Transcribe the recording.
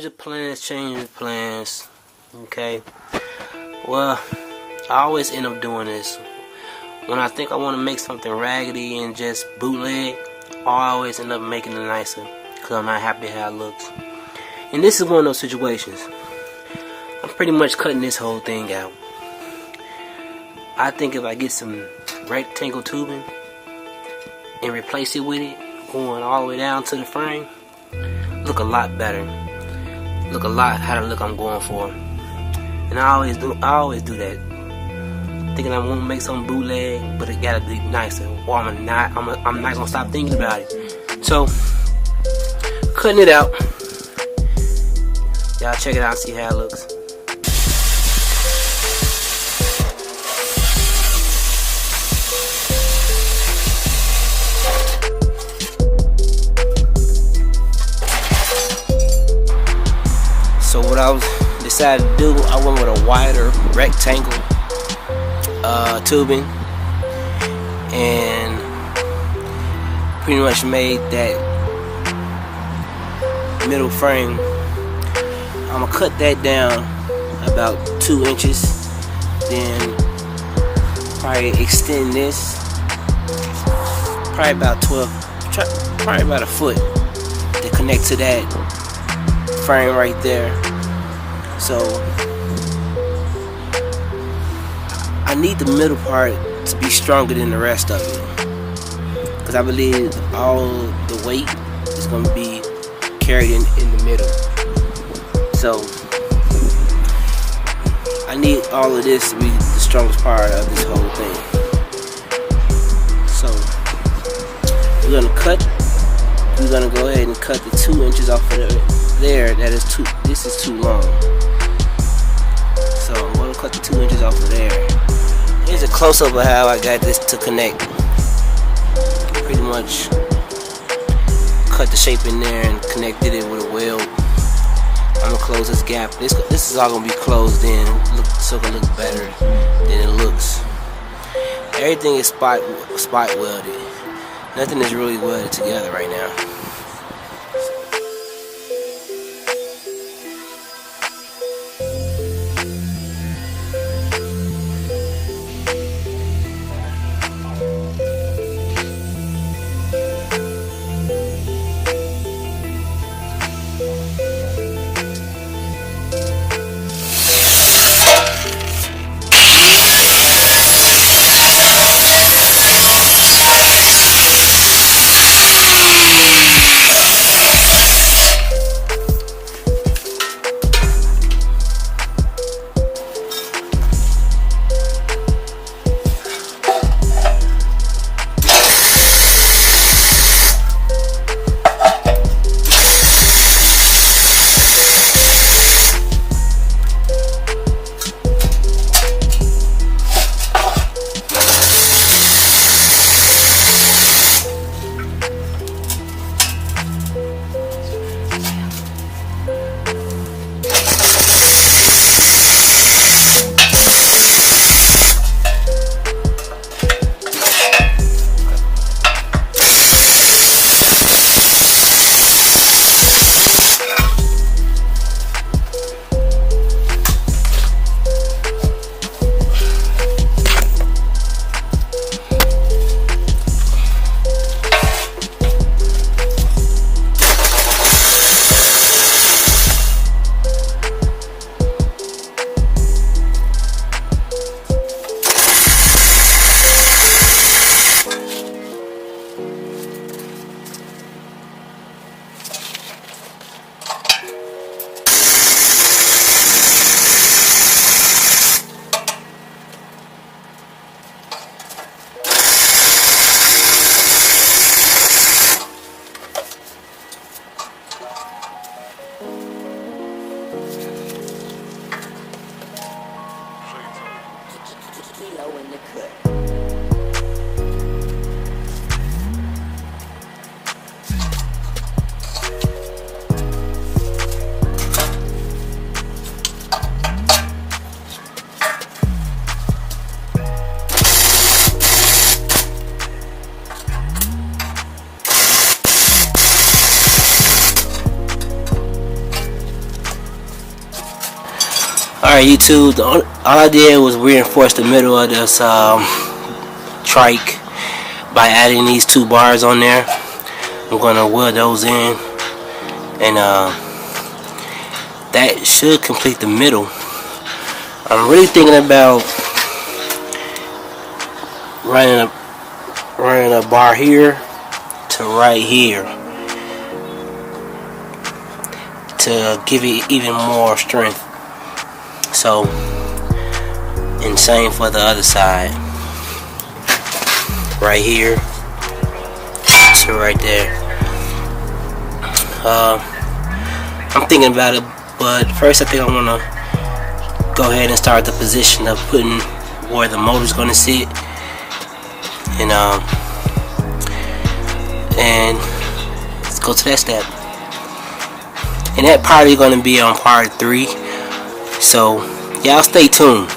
change the plans. Okay. Well, I always end up doing this. When I think I want to make something raggedy and just bootleg, I always end up making it nicer because I'm not happy how it looks. And this is one of those situations. I'm pretty much cutting this whole thing out. I think if I get some rectangle tubing and replace it with it, going all the way down to the frame, look a lot better. Look a lot how the look I'm going for. And I always do that. Thinking I want to make something bootleg, but it gotta be nicer. Or I'm not gonna stop thinking about it. So, cutting it out. Y'all check it out and see how it looks. So what I decided to do, I went with a wider rectangle tubing and pretty much made that middle frame. I'm gonna cut that down about 2 inches, then probably extend this probably about probably about a foot to connect to that frame right there. So I need the middle part to be stronger than the rest of it, because I believe all the weight is going to be carried in the middle. So I need all of this to be the strongest part of this whole thing. So we're going to cut. We're going to go ahead and cut the 2 inches off of there. This is too long. So I'm going to cut the 2 inches off of there. Here's a close-up of how I got this to connect. Pretty much cut the shape in there and connected it with a weld. I'm gonna close this gap. This is all gonna be closed in, so it can look better than it looks. Everything is spot welded. Nothing is really welded together right now. Alright, YouTube, all I did was reinforce the middle of this trike by adding these 2 bars on there. I'm gonna weld those in, and that should complete the middle. I'm really thinking about running a bar here to right here to give it even more strength. So, and same for the other side, right here to right there. I'm thinking about it, but first I think I want to go ahead and start the position of putting where the motor's going to sit, and let's go to that step. And that probably going to be on part 3, so y'all stay tuned.